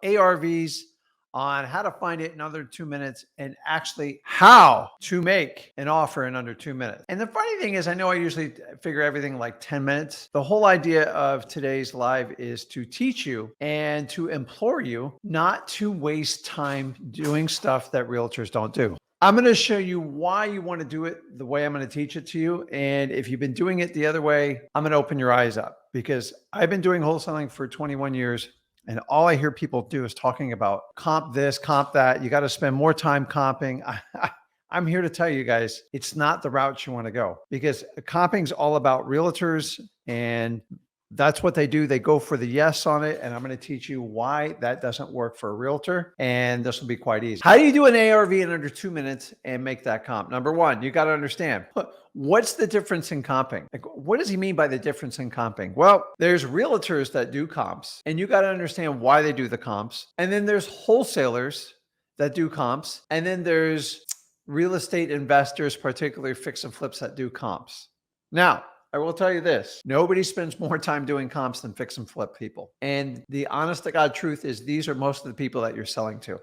ARVs, on how to find it in under 2 minutes, and actually how to make an offer in under 2 minutes. And the funny thing is, I know I usually figure everything like 10 minutes. The whole idea of today's live is to teach you and to implore you not to waste time doing stuff that realtors don't do. I'm going to show you why you want to do it the way I'm going to teach it to you. And if you've been doing it the other way, I'm going to open your eyes up, because I've been doing wholesaling for 21 years. And all I hear people do is talking about comp this, comp that. You got to spend more time comping. I'm here to tell you guys, it's not the route you want to go, because comping is all about realtors, and that's what they do. They go for the yes on it. And I'm going to teach you why that doesn't work for a realtor. And this will be quite easy. How do you do an ARV in under 2 minutes and make that comp? Number one, you got to understand, what's the difference in comping? Like, what does he mean by the difference in comping? Well, there's realtors that do comps, and you got to understand why they do the comps. And then there's wholesalers that do comps. And then there's real estate investors, particularly fix and flips, that do comps. Now, I will tell you this, nobody spends more time doing comps than fix and flip people. And the honest to God truth is, these are most of the people that you're selling to.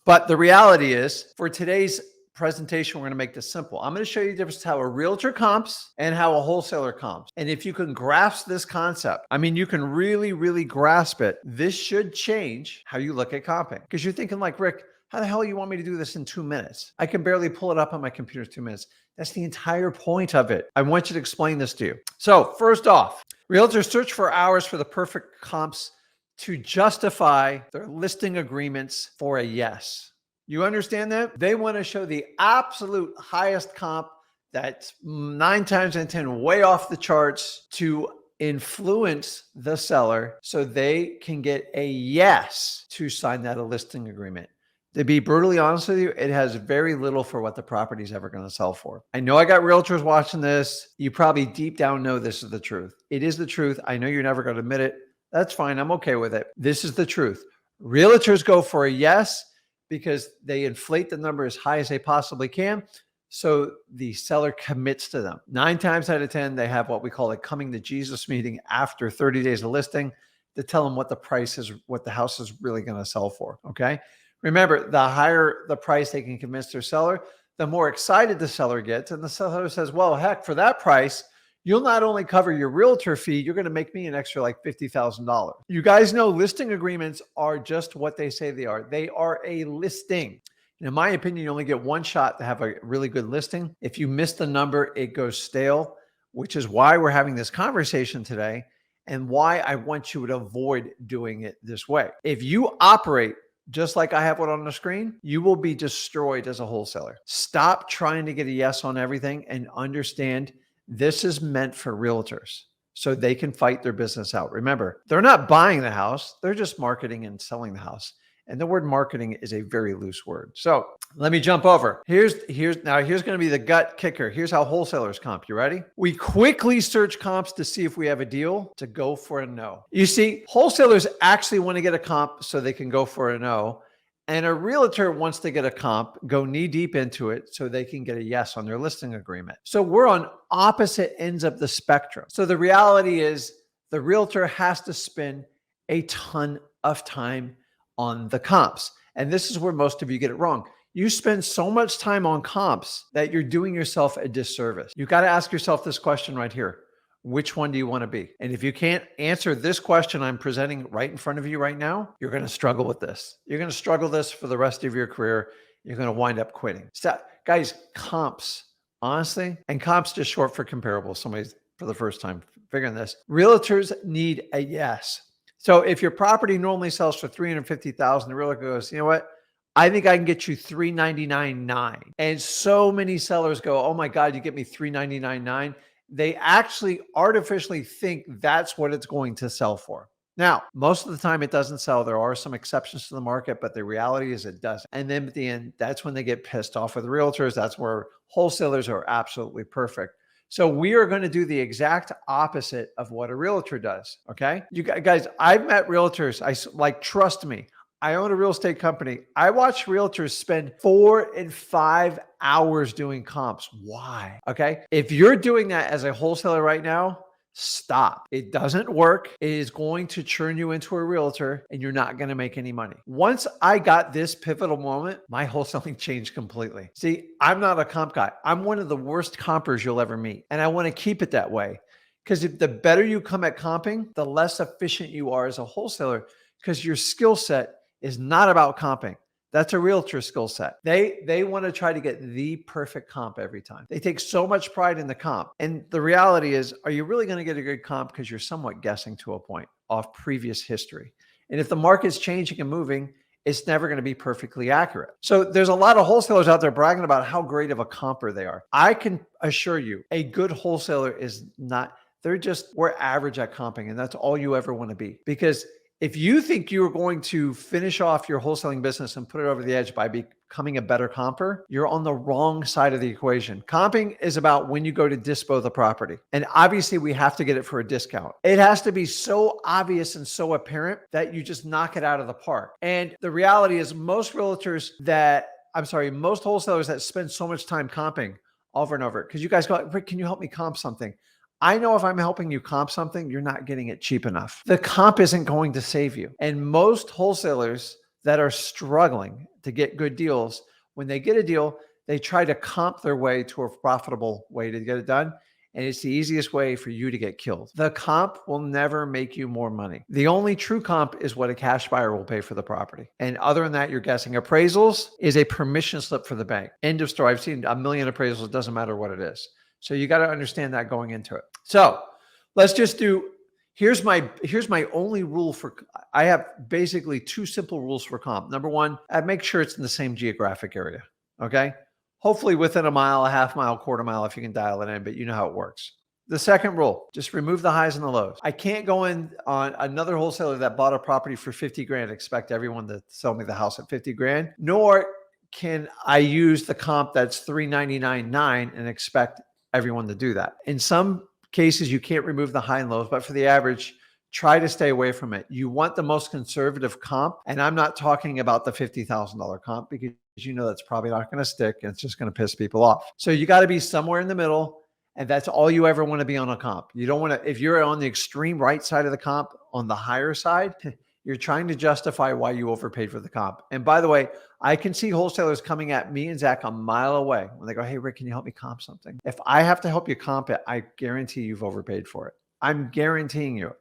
But the reality is, for today's presentation, we're going to make this simple. I'm going to show you the difference how a realtor comps and how a wholesaler comps. And if you can grasp this concept, I mean, you can really, really grasp it. This should change how you look at comping, because you're thinking like, Rick, how the hell you want me to do this in 2 minutes? I can barely pull it up on my computer in 2 minutes. That's the entire point of it. I want you to explain this to you. So first off, realtors search for hours for the perfect comps to justify their listing agreements for a yes. You understand that? They want to show the absolute highest comp that's 9 times out of 10 way off the charts to influence the seller so they can get a yes to sign that listing agreement. To be brutally honest with you, it has very little for what the property is ever going to sell for. I know I got realtors watching this. You probably deep down know this is the truth. It is the truth. I know you're never going to admit it. That's fine. I'm okay with it. This is the truth. Realtors go for a yes because they inflate the number as high as they possibly can, so the seller commits to them. 9 times out of 10, they have what we call a coming to Jesus meeting after 30 days of listing to tell them what the price is, what the house is really going to sell for. Okay. Remember, the higher the price they can convince their seller, the more excited the seller gets. And the seller says, well, heck, for that price, you'll not only cover your realtor fee, you're going to make me an extra like $50,000. You guys know listing agreements are just what they say they are. They are a listing. And in my opinion, you only get one shot to have a really good listing. If you miss the number, it goes stale, which is why we're having this conversation today and why I want you to avoid doing it this way. If you operate just like I have one on the screen, you will be destroyed as a wholesaler. Stop trying to get a yes on everything and understand this is meant for realtors so they can fight their business out. Remember, they're not buying the house. They're just marketing and selling the house. And the word marketing is a very loose word. So let me jump over. Here's going to be the gut kicker. Here's how wholesalers comp. You ready? We quickly search comps to see if we have a deal to go for a no. You see, wholesalers actually want to get a comp so they can go for a no. And a realtor wants to get a comp, go knee deep into it so they can get a yes on their listing agreement. So we're on opposite ends of the spectrum. So the reality is the realtor has to spend a ton of time on the comps. And this is where most of you get it wrong. You spend so much time on comps that you're doing yourself a disservice. You got to ask yourself this question right here. Which one do you want to be? And if you can't answer this question I'm presenting right in front of you right now, you're going to struggle with this. You're going to struggle this for the rest of your career. You're going to wind up quitting. So, guys, comps, honestly, and comps just short for comparable. Somebody's for the first time figuring this. Realtors need a yes. So if your property normally sells for $350,000, the realtor goes, you know what? I think I can get you $399,900. And so many sellers go, oh my God, you get me $399,900. They actually artificially think that's what it's going to sell for. Now, most of the time it doesn't sell. There are some exceptions to the market, but the reality is it doesn't. And then at the end, that's when they get pissed off with realtors. That's where wholesalers are absolutely perfect. So we are going to do the exact opposite of what a realtor does. Okay. You guys, I've met realtors. Trust me, I own a real estate company. I watch realtors spend 4 and 5 hours doing comps. Why? Okay. If you're doing that as a wholesaler right now, Stop. It doesn't work. It is going to turn you into a realtor and you're not going to make any money. Once I got this pivotal moment, my wholesaling changed completely. See, I'm not a comp guy. I'm one of the worst compers you'll ever meet. And I want to keep it that way. Because if the better you come at comping, the less efficient you are as a wholesaler, because your skill set is not about comping. That's a realtor skill set. They want to try to get the perfect comp every time. They take so much pride in the comp. And the reality is, are you really going to get a good comp? Because you're somewhat guessing to a point off previous history. And if the market's changing and moving, it's never going to be perfectly accurate. So there's a lot of wholesalers out there bragging about how great of a comper they are. I can assure you, a good wholesaler is not, we're average at comping, and that's all you ever want to be. Because if you think you're going to finish off your wholesaling business and put it over the edge by becoming a better comper, you're on the wrong side of the equation. Comping is about when you go to dispo the property. And obviously we have to get it for a discount. It has to be so obvious and so apparent that you just knock it out of the park. And the reality is most wholesalers that spend so much time comping over and over, because you guys go, Rick, can you help me comp something? I know if I'm helping you comp something, you're not getting it cheap enough. The comp isn't going to save you. And most wholesalers that are struggling to get good deals, when they get a deal, they try to comp their way to a profitable way to get it done. And it's the easiest way for you to get killed. The comp will never make you more money. The only true comp is what a cash buyer will pay for the property. And other than that, you're guessing. Appraisals is a permission slip for the bank. End of story. I've seen a million appraisals. It doesn't matter what it is. So you got to understand that going into it. So let's just do, here's my only rule I have basically two simple rules for comp. Number one, make sure it's in the same geographic area. Okay. Hopefully within a mile, a half mile, quarter mile, if you can dial it in, but you know how it works. The second rule, just remove the highs and the lows. I can't go in on another wholesaler that bought a property for 50 grand, expect everyone to sell me the house at 50 grand, nor can I use the comp that's 399.9 and expect everyone to do that. In some cases, you can't remove the high and lows, but for the average, try to stay away from it. You want the most conservative comp. And I'm not talking about the $50,000 comp because you know that's probably not going to stick and it's just going to piss people off. So you got to be somewhere in the middle. And that's all you ever want to be on a comp. You don't want to, if you're on the extreme right side of the comp, on the higher side, you're trying to justify why you overpaid for the comp. And by the way, I can see wholesalers coming at me and Zach a mile away when they go, hey, Rick, can you help me comp something? If I have to help you comp it, I guarantee you've overpaid for it. I'm guaranteeing you.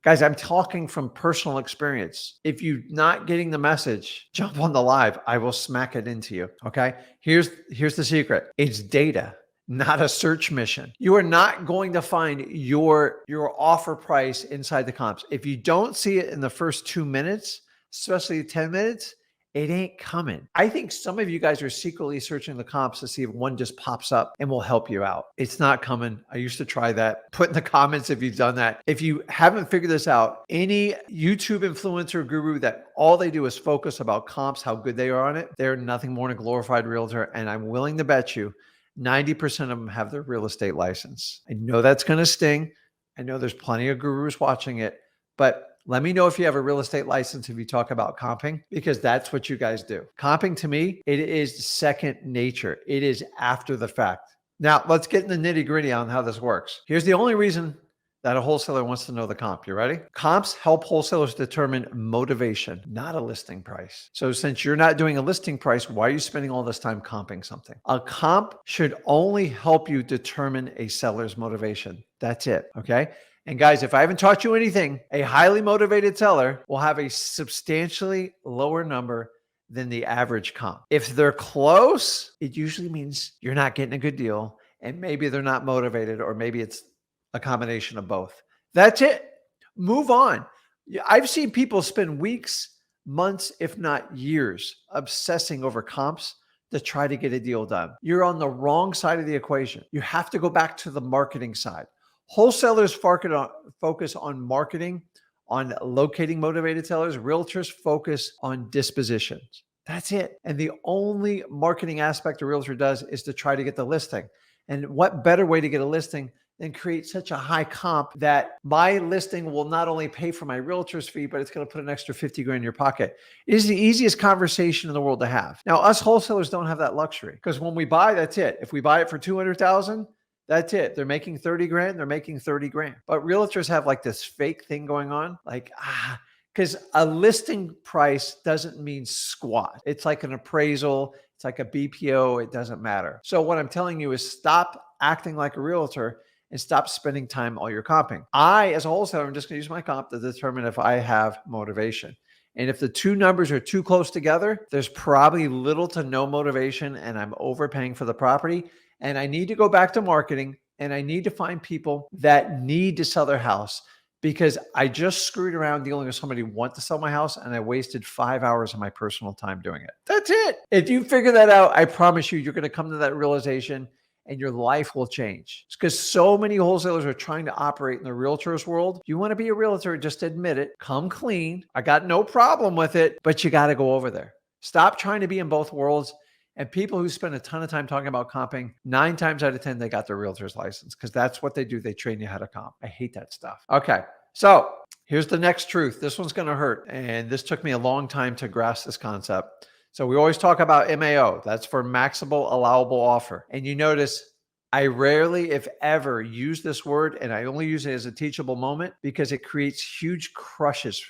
Guys, I'm talking from personal experience. If you're not getting the message, jump on the live. I will smack it into you, okay? Here's the secret. It's data, not a search mission. You are not going to find your offer price inside the comps. If you don't see it in the first 2 minutes, especially 10 minutes, it ain't coming. I think some of you guys are secretly searching the comps to see if one just pops up and will help you out. It's not coming. I used to try that. Put in the comments if you've done that. If you haven't figured this out, any YouTube influencer guru that all they do is focus about comps, how good they are on it, they're nothing more than a glorified realtor. And I'm willing to bet you 90% of them have their real estate license. I know that's going to sting. I know there's plenty of gurus watching it, but let me know if you have a real estate license if you talk about comping, because that's what you guys do. Comping to me, it is second nature. It is after the fact. Now, let's get in the nitty gritty on how this works. Here's the only reason that a wholesaler wants to know the comp. You ready? Comps help wholesalers determine motivation, not a listing price. So since you're not doing a listing price, why are you spending all this time comping something? A comp should only help you determine a seller's motivation. That's it. Okay. And guys, if I haven't taught you anything, a highly motivated seller will have a substantially lower number than the average comp. If they're close, it usually means you're not getting a good deal and maybe they're not motivated, or maybe it's a combination of both. That's it. Move on. I've seen people spend weeks, months, if not years, obsessing over comps to try to get a deal done. You're on the wrong side of the equation. You have to go back to the marketing side. Wholesalers focus on marketing, on locating motivated sellers. Realtors focus on dispositions. That's it. And the only marketing aspect a realtor does is to try to get the listing. And what better way to get a listing than create such a high comp that my listing will not only pay for my realtor's fee, but it's going to put an extra 50 grand in your pocket. It is the easiest conversation in the world to have. Now, us wholesalers don't have that luxury, because when we buy, that's it. If we buy it for 200,000, That's it. They're making 30 grand. They're making 30 grand. But realtors have like this fake thing going on. Like, because a listing price doesn't mean squat. It's like an appraisal. It's like a BPO. It doesn't matter. So what I'm telling you is stop acting like a realtor and stop spending time all your comping. I, as a wholesaler, I'm just going to use my comp to determine if I have motivation. And if the two numbers are too close together, there's probably little to no motivation and I'm overpaying for the property. And I need to go back to marketing and I need to find people that need to sell their house because I just screwed around dealing with somebody who wants to sell my house and I wasted 5 hours of my personal time doing it. That's it. If you figure that out, I promise you, you're going to come to that realization and your life will change. It's because so many wholesalers are trying to operate in the realtors world. If you want to be a realtor, just admit it. Come clean. I got no problem with it, but you got to go over there. Stop trying to be in both worlds. And people who spend a ton of time talking about comping, 9 times out of 10, they got their realtor's license because that's what they do. They train you how to comp. I hate that stuff. Okay. So here's the next truth. This one's going to hurt. And this took me a long time to grasp this concept. So we always talk about MAO. That's for maximal allowable offer. And you notice I rarely, if ever, use this word, and I only use it as a teachable moment because it creates huge crutches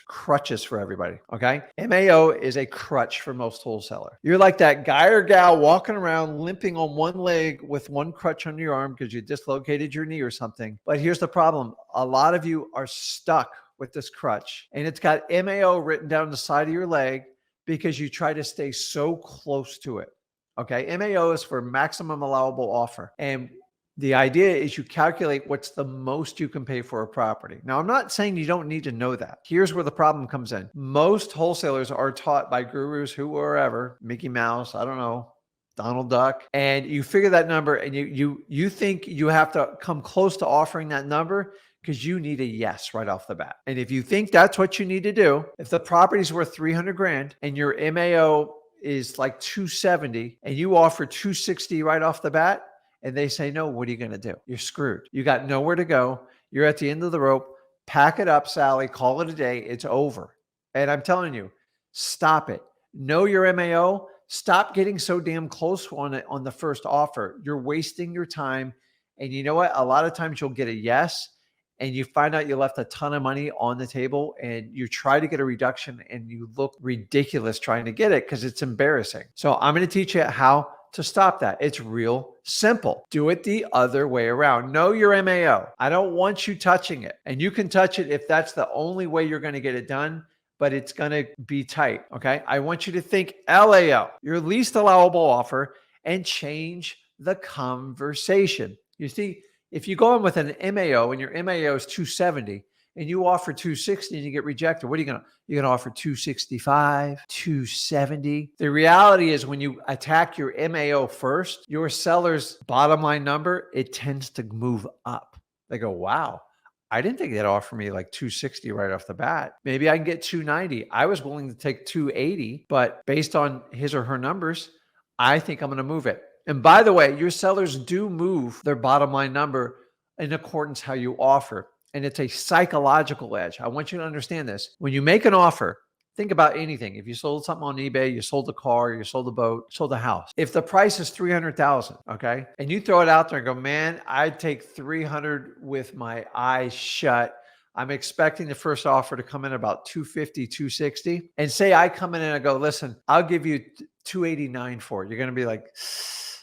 for everybody, okay? MAO is a crutch for most wholesaler. You're like that guy or gal walking around limping on one leg with one crutch on your arm because you dislocated your knee or something. But here's the problem. A lot of you are stuck with this crutch, and it's got MAO written down the side of your leg because you try to stay so close to it. Okay, MAO is for maximum allowable offer. And the idea is you calculate what's the most you can pay for a property. Now, I'm not saying you don't need to know that. Here's where the problem comes in. Most wholesalers are taught by gurus who are ever, Mickey Mouse, I don't know, Donald Duck, and you figure that number and you think you have to come close to offering that number because you need a yes right off the bat. And if you think that's what you need to do, if the property's worth 300 grand and your MAO is like 270 and you offer 260 right off the bat and they say no, what are you going to do? You're screwed. You got nowhere to go. You're at the end of the rope. Pack it up, Sally. Call it a day. It's over. And I'm telling you, stop it. Know your MAO. Stop getting so damn close on it on the first offer. You're wasting your time. And you know what? A lot of times you'll get a yes and you find out you left a ton of money on the table and you try to get a reduction and you look ridiculous trying to get it because it's embarrassing. So I'm going to teach you how to stop that. It's real simple. Do it the other way around. Know your MAO. I don't want you touching it. And you can touch it if that's the only way you're going to get it done, but it's going to be tight. Okay. I want you to think LAO, your least allowable offer, and change the conversation. You see, if you go in with an MAO and your MAO is 270 and you offer 260 and you get rejected, what are you going to? You're going to offer 265, 270. The reality is when you attack your MAO first, your seller's bottom line number, it tends to move up. They go, wow, I didn't think they'd offer me like 260 right off the bat. Maybe I can get 290. I was willing to take 280, but based on his or her numbers, I think I'm going to move it. And by the way, your sellers do move their bottom line number in accordance how you offer. And it's a psychological edge. I want you to understand this. When you make an offer, think about anything. If you sold something on eBay, you sold a car, you sold a boat, sold a house. If the price is 300,000, okay, and you throw it out there and go, man, I'd take 300 with my eyes shut. I'm expecting the first offer to come in about 250, 260. And say I come in and I go, listen, I'll give you 289 for it. You're going to be like,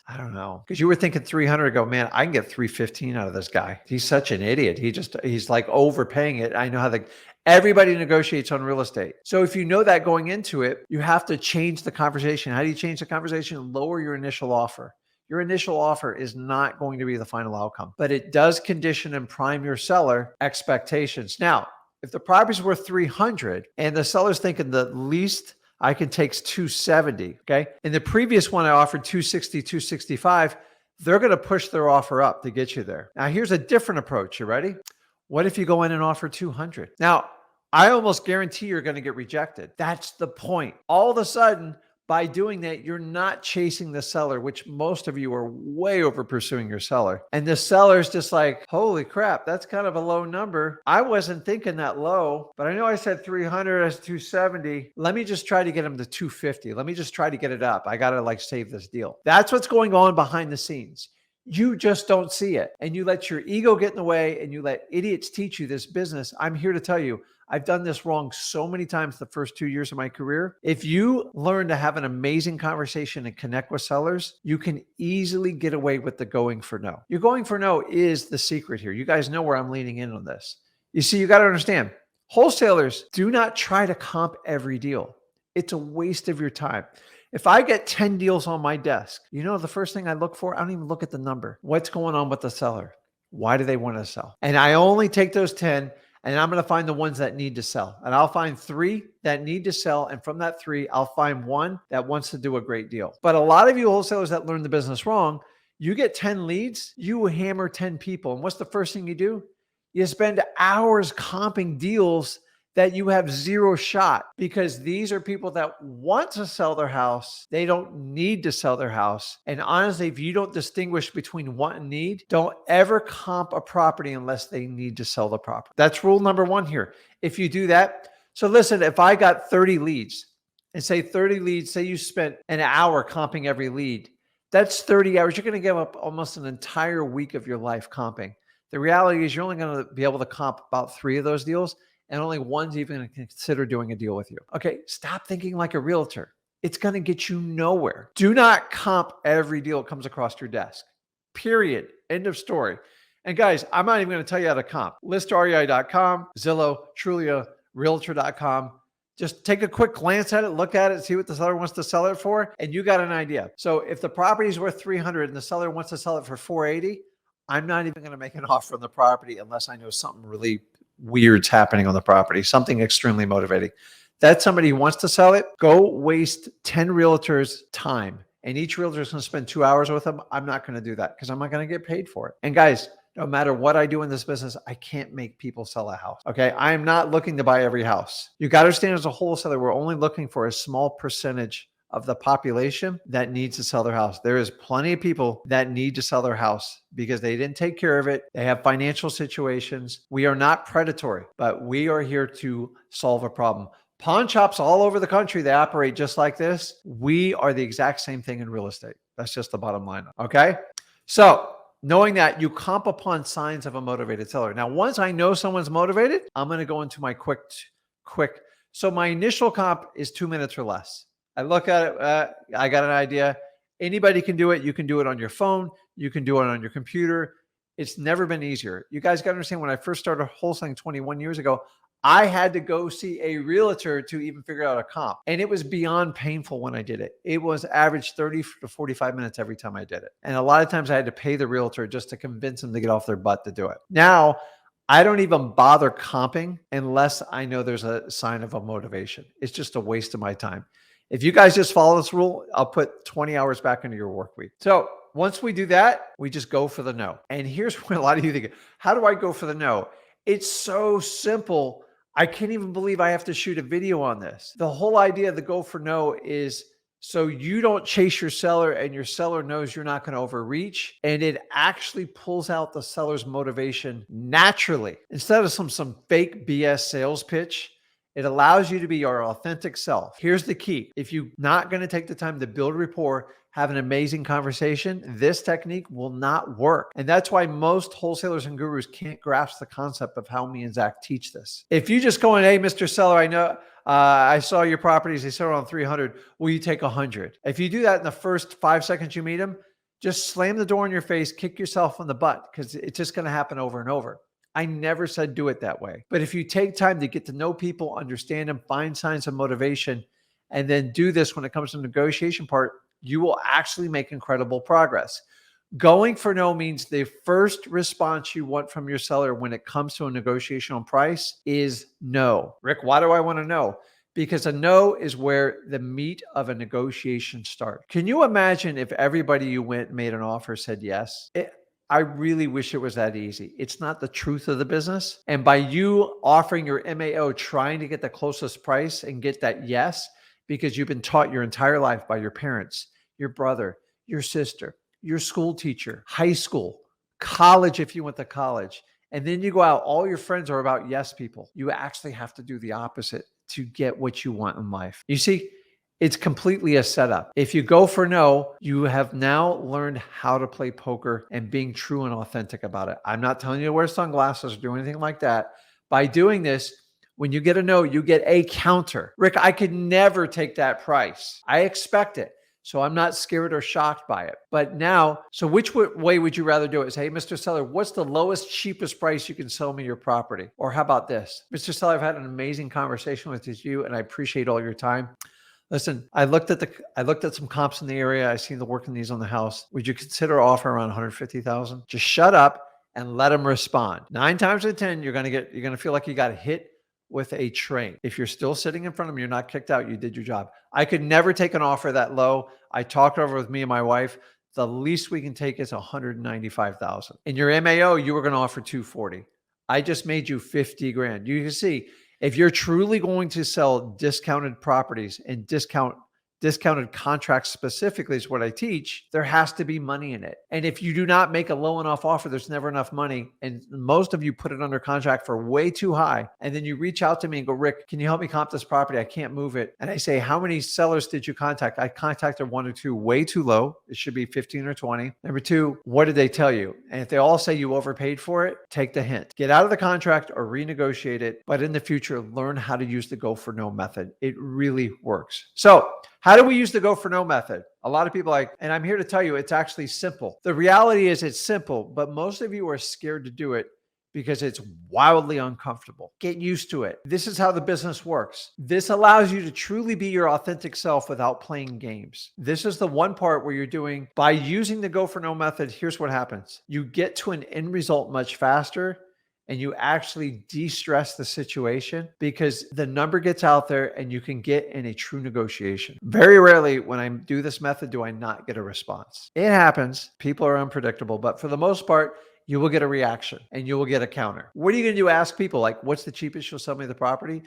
I don't know. Because you were thinking 300 ago, man, I can get 315 out of this guy. He's such an idiot. He's like overpaying it. I know how everybody negotiates on real estate. So if you know that going into it, you have to change the conversation. How do you change the conversation? Lower your initial offer. Your initial offer is not going to be the final outcome, but it does condition and prime your seller expectations. Now, if the property's worth 300 and the seller's thinking the least I can take 270. Okay. In the previous one, I offered 260, 265. They're going to push their offer up to get you there. Now, here's a different approach. You ready? What if you go in and offer 200? Now, I almost guarantee you're going to get rejected. That's the point. All of a sudden, by doing that, you're not chasing the seller, which most of you are way over pursuing your seller. And the seller's just like, holy crap, that's kind of a low number. I wasn't thinking that low, but I know I said 300 as 270. Let me just try to get him to 250. Let me just try to get it up. I got to save this deal. That's what's going on behind the scenes. You just don't see it. And you let your ego get in the way and you let idiots teach you this business. I'm here to tell you, I've done this wrong so many times the first 2 years of my career. If you learn to have an amazing conversation and connect with sellers, you can easily get away with the going for no. Your going for no is the secret here. You guys know where I'm leaning in on this. You see, you got to understand, wholesalers do not try to comp every deal. It's a waste of your time. If I get 10 deals on my desk, the first thing I look for, I don't even look at the number. What's going on with the seller? Why do they want to sell? And I only take those 10 and I'm going to find the ones that need to sell. And I'll find 3 that need to sell. And from that 3, I'll find 1 that wants to do a great deal. But a lot of you wholesalers that learn the business wrong, you get 10 leads, you hammer 10 people. And what's the first thing you do? You spend hours comping deals that you have zero shot, because these are people that want to sell their house. They don't need to sell their house. And honestly, if you don't distinguish between want and need, don't ever comp a property unless they need to sell the property. That's rule number 1 here. If you do that, so listen, if I got 30 leads and say 30 leads, say you spent an hour comping every lead, that's 30 hours. You're going to give up almost an entire week of your life comping. The reality is you're only going to be able to comp about 3 of those deals, and only 1's even going to consider doing a deal with you. Okay, stop thinking like a realtor. It's going to get you nowhere. Do not comp every deal that comes across your desk. Period. End of story. And guys, I'm not even going to tell you how to comp. ListREI.com, Zillow, Trulia, Realtor.com. Just take a quick glance at it, look at it, see what the seller wants to sell it for, and you got an idea. So if the property is worth $300 and the seller wants to sell it for $480, I'm not even going to make an offer on the property unless I know something really weird's happening on the property, something extremely motivating. That's somebody who wants to sell it. Go waste 10 realtors' time, and each realtor is going to spend 2 hours with them. I'm not going to do that because I'm not going to get paid for it. And guys, no matter what I do in this business, I can't make people sell a house. Okay. I am not looking to buy every house. You got to understand, as a wholesaler, we're only looking for a small percentage of the population that needs to sell their house. There is plenty of people that need to sell their house because they didn't take care of it. They have financial situations. We are not predatory, but we are here to solve a problem. Pawn shops all over the country, they operate just like this. We are the exact same thing in real estate. That's just the bottom line. Okay. So knowing that, you comp upon signs of a motivated seller. Now, once I know someone's motivated, I'm going to go into my quick. So my initial comp is 2 minutes or less. I look at it. I got an idea. Anybody can do it. You can do it on your phone. You can do it on your computer. It's never been easier. You guys got to understand, when I first started wholesaling 21 years ago, I had to go see a realtor to even figure out a comp. And it was beyond painful when I did it. It was average 30 to 45 minutes every time I did it. And a lot of times I had to pay the realtor just to convince them to get off their butt to do it. Now, I don't even bother comping unless I know there's a sign of a motivation. It's just a waste of my time. If you guys just follow this rule, I'll put 20 hours back into your work week. So once we do that, we just go for the no. And here's where a lot of you think, how do I go for the no? It's so simple. I can't even believe I have to shoot a video on this. The whole idea of the go for no is so you don't chase your seller and your seller knows you're not going to overreach. And it actually pulls out the seller's motivation naturally. Instead of some fake BS sales pitch, it allows you to be your authentic self. Here's the key. If you're not going to take the time to build rapport, have an amazing conversation, this technique will not work. And that's why most wholesalers and gurus can't grasp the concept of how me and Zach teach this. If you just go in, hey, Mr. Seller, I know I saw your properties, they sell on 300. Will you take 100? If you do that in the first 5 seconds you meet them, just slam the door in your face, kick yourself in the butt, because it's just going to happen over and over. I never said do it that way. But if you take time to get to know people, understand them, find signs of motivation, and then do this when it comes to the negotiation part, you will actually make incredible progress. Going for no means the first response you want from your seller when it comes to a negotiation on price is no. Rick, why do I want to know? Because a no is where the meat of a negotiation starts. Can you imagine if everybody you went and made an offer said yes? I really wish it was that easy. It's not the truth of the business. And by you offering your MAO, trying to get the closest price and get that yes, because you've been taught your entire life by your parents, your brother, your sister, your school teacher, high school, college, if you went to college, and then you go out, all your friends are about yes people. You actually have to do the opposite to get what you want in life. You see, It's completely a setup. If you go for no, you have now learned how to play poker and being true and authentic about it. I'm not telling you to wear sunglasses or do anything like that. By doing this, when you get a no, you get a counter. Rick, I could never take that price. I expect it. So I'm not scared or shocked by it. But now, so which way would you rather do it? Say, hey, Mr. Seller, what's the lowest, cheapest price you can sell me your property? Or how about this? Mr. Seller, I've had an amazing conversation with you and I appreciate all your time. Listen, I looked at some comps in the area. I seen the working these on the house. Would you consider offer around 150,000? Just shut up and let them respond. 9 times out of 10, you're gonna feel like you got hit with a train. If you're still sitting in front of them, you're not kicked out. You did your job. I could never take an offer that low. I talked over with me and my wife. The least we can take is 195,000. In your MAO, you were going to offer 240. I just made you 50 grand. You can see if you're truly going to sell discounted properties and discounted contracts specifically is what I teach, there has to be money in it. And if you do not make a low enough offer, there's never enough money. And most of you put it under contract for way too high. And then you reach out to me and go, Rick, can you help me comp this property? I can't move it. And I say, how many sellers did you contact? I contacted 1 or 2, way too low. It should be 15 or 20. Number 2, what did they tell you? And if they all say you overpaid for it, take the hint. Get out of the contract or renegotiate it. But in the future, learn how to use the go for no method. It really works. So how do we use the go for no method? A lot of people and I'm here to tell you, it's actually simple. The reality is it's simple, but most of you are scared to do it because it's wildly uncomfortable. Get used to it. This is how the business works. This allows you to truly be your authentic self without playing games. This is the one part where you're doing, by using the go for no method, here's what happens. You get to an end result much faster and you actually de-stress the situation because the number gets out there and you can get in a true negotiation. Very rarely when I do this method, do I not get a response. It happens. People are unpredictable, but for the most part, you will get a reaction and you will get a counter. What are you going to do? Ask people like, what's the cheapest you'll sell me the property?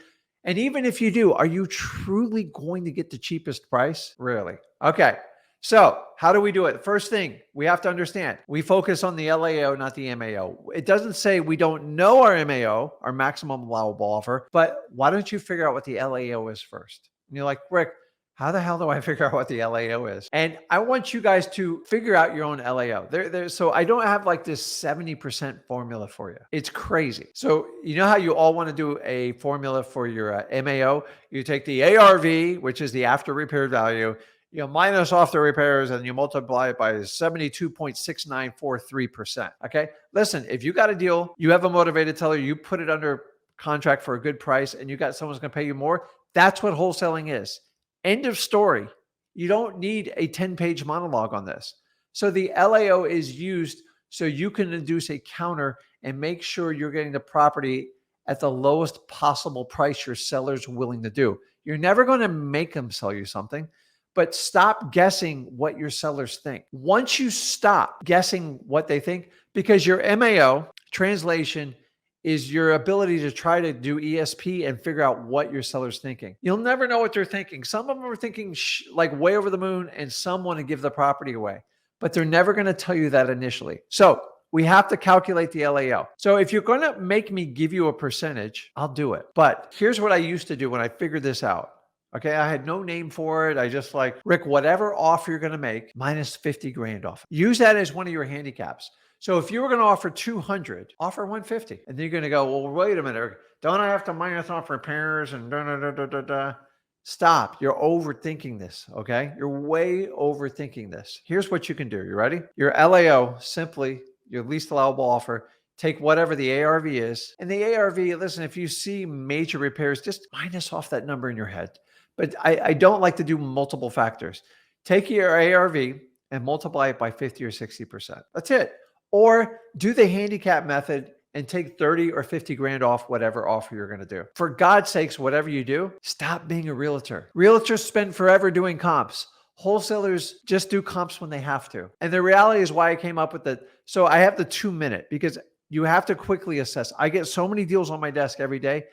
And even if you do, are you truly going to get the cheapest price? Rarely. Okay. So how do we do it? First thing we have to understand, we focus on the LAO, not the MAO. It doesn't say we don't know our MAO, our maximum allowable offer, but why don't you figure out what the LAO is first? And you're like, Rick, how the hell do I figure out what the LAO is? And I want you guys to figure out your own LAO. So I don't have like this 70% formula for you. It's crazy. So you know how you all want to do a formula for your MAO? You take the ARV, which is the after repair value, minus off the repairs and you multiply it by 72.6943%. Okay. Listen, if you got a deal, you have a motivated seller, you put it under contract for a good price and you got someone's going to pay you more. That's what wholesaling is. End of story. You don't need a 10-page monologue on this. So the LAO is used so you can induce a counter and make sure you're getting the property at the lowest possible price your seller's willing to do. You're never going to make them sell you something. But stop guessing what your sellers think. Once you stop guessing what they think, because your MAO translation is your ability to try to do ESP and figure out what your seller's thinking. You'll never know what they're thinking. Some of them are thinking like way over the moon and some want to give the property away, but they're never going to tell you that initially. So we have to calculate the LAO. So if you're going to make me give you a percentage, I'll do it. But here's what I used to do when I figured this out. Okay, I had no name for it. I just like, Rick, whatever offer you're going to make, minus 50 grand off. Use that as one of your handicaps. So if you were going to offer 200, offer 150. And then you're going to go, well, wait a minute. Don't I have to minus off repairs and da, da, da, da, da, da. Stop. You're overthinking this. Okay. You're way overthinking this. Here's what you can do. You ready? Your LAO, simply your least allowable offer. Take whatever the ARV is. And the ARV, listen, if you see major repairs, just minus off that number in your head. But I don't like to do multiple factors. Take your ARV and multiply it by 50 or 60%. That's it. Or do the handicap method and take 30 or 50 grand off whatever offer you're going to do. For God's sakes, whatever you do, stop being a realtor. Realtors spend forever doing comps. Wholesalers just do comps when they have to. And the reality is why I came up with so I have the 2-minute because you have to quickly assess. I get so many deals on my desk every day.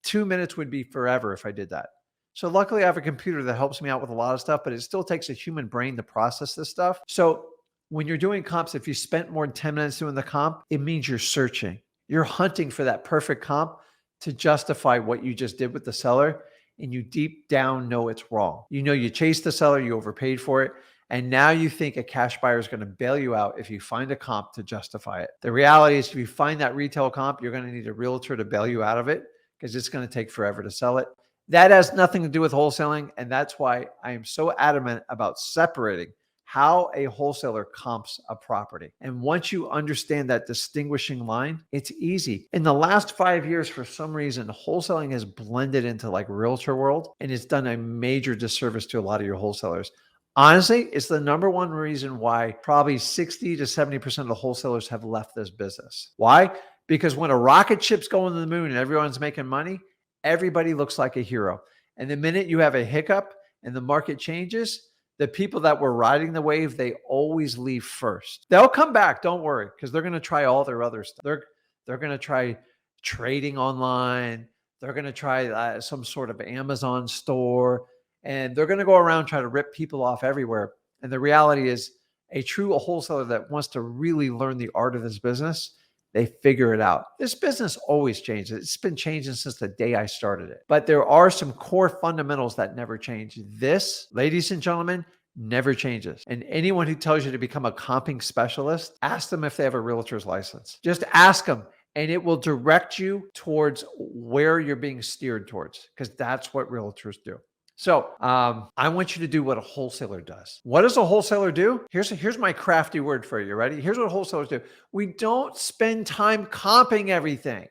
2 minutes would be forever if I did that. So luckily I have a computer that helps me out with a lot of stuff, but it still takes a human brain to process this stuff. So when you're doing comps, if you spent more than 10 minutes doing the comp, it means you're searching. You're hunting for that perfect comp to justify what you just did with the seller. and you deep down know it's wrong. You know you chased the seller, you overpaid for it, and now you think a cash buyer is going to bail you out if you find a comp to justify it. The reality is if you find that retail comp, you're going to need a realtor to bail you out of it because it's going to take forever to sell it. That has nothing to do with wholesaling, and that's why I am so adamant about separating how a wholesaler comps a property. And once you understand that distinguishing line, it's easy. In the last 5 years, for some reason, wholesaling has blended into like realtor world, and it's done a major disservice to a lot of your wholesalers. Honestly, it's the number one reason why probably 60 to 70% of the wholesalers have left this business. Why? Because when a rocket ship's going to the moon and everyone's making money, everybody looks like a hero. And the minute you have a hiccup and the market changes, the people that were riding the wave, they always leave first. They'll come back, don't worry, because they're going to try all their other stuff. They're going to try trading online. They're going to try some sort of Amazon store, and they're going to go around try to rip people off everywhere. And the reality is, a true wholesaler that wants to really learn the art of this business, they figure it out. This business always changes. It's been changing since the day I started it. But there are some core fundamentals that never change. This, ladies and gentlemen, never changes. And anyone who tells you to become a comping specialist, ask them if they have a realtor's license. Just ask them, and it will direct you towards where you're being steered towards, because that's what realtors do. So I want you to do what a wholesaler does. What does a wholesaler do? Here's my crafty word for you. Ready? Here's what wholesalers do. We don't spend time comping everything.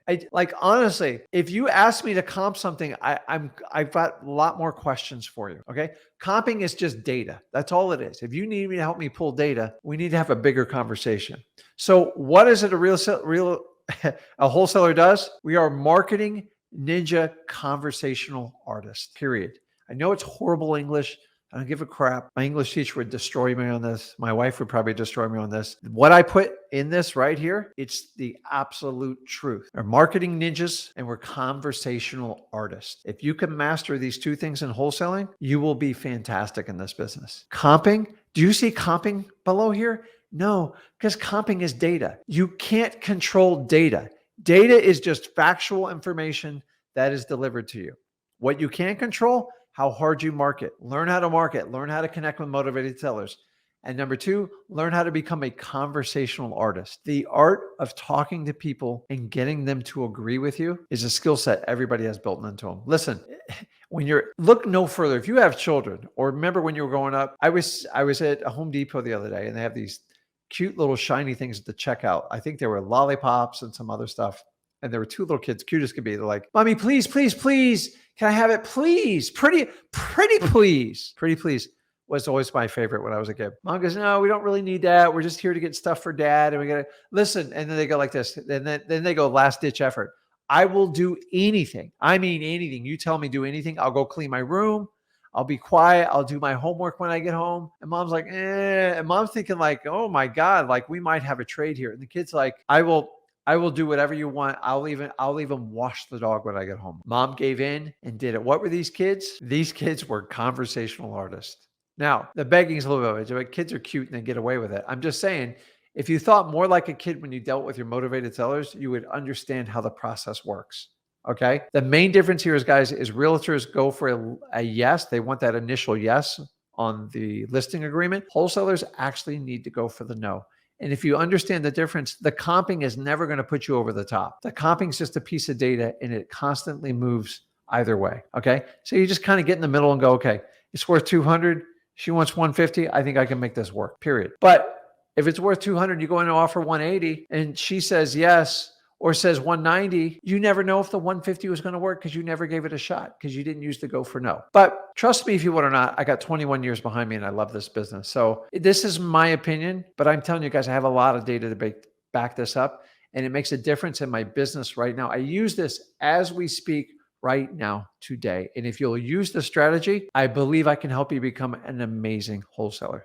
Honestly, if you ask me to comp something, I've got a lot more questions for you. Okay. Comping is just data. That's all it is. If you need me to help me pull data, we need to have a bigger conversation. So what is it a wholesaler does? We are marketing ninja conversational artists, period. I know it's horrible English. I don't give a crap. My English teacher would destroy me on this. My wife would probably destroy me on this. What I put in this right here, it's the absolute truth. We're marketing ninjas and we're conversational artists. If you can master these two things in wholesaling, you will be fantastic in this business. Comping, do you see comping below here? No, because comping is data. You can't control data. Data is just factual information that is delivered to you. What you can control, how hard you market. Learn how to market. Learn how to connect with motivated sellers. And number two, learn how to become a conversational artist. The art of talking to people and getting them to agree with you is a skill set everybody has built into them. Listen, look no further. If you have children, or remember when you were growing up, I was at a Home Depot the other day, and they have these cute little shiny things at the checkout. I think there were lollipops and some other stuff. And there were two little kids, cute as could be. They're like, "Mommy, please, please, please. Can I have it? Please. Pretty, please. Pretty, please." Was always my favorite when I was a kid. Mom goes, "No, we don't really need that. We're just here to get stuff for dad. And we got to listen." And then they go like this. And then they go last ditch effort. I will do anything. I mean, anything. You tell me do anything. I'll go clean my room. I'll be quiet. I'll do my homework when I get home. And mom's like, eh. And mom's thinking like, oh my God, like we might have a trade here. And the kid's like, I will do whatever you want. I'll even wash the dog when I get home. Mom gave in and did it. What were these kids? These kids were conversational artists. Now, the begging is a little bit, like kids are cute and they get away with it. I'm just saying, if you thought more like a kid when you dealt with your motivated sellers, you would understand how the process works. Okay. The main difference here is, guys, is realtors go for a yes. They want that initial yes on the listing agreement. Wholesalers actually need to go for the no. And if you understand the difference, the comping is never going to put you over the top. The comping is just a piece of data and it constantly moves either way. Okay. So you just kind of get in the middle and go, okay, it's worth 200. She wants 150. I think I can make this work, period. But if it's worth 200, you go in and offer 180 and she says yes, or says 190, you never know if the 150 was going to work because you never gave it a shot because you didn't use the go for no. But trust me, if you want or not, I got 21 years behind me and I love this business. So this is my opinion, but I'm telling you guys, I have a lot of data to back this up, and it makes a difference in my business right now. I use this as we speak right now today. And if you'll use the strategy, I believe I can help you become an amazing wholesaler.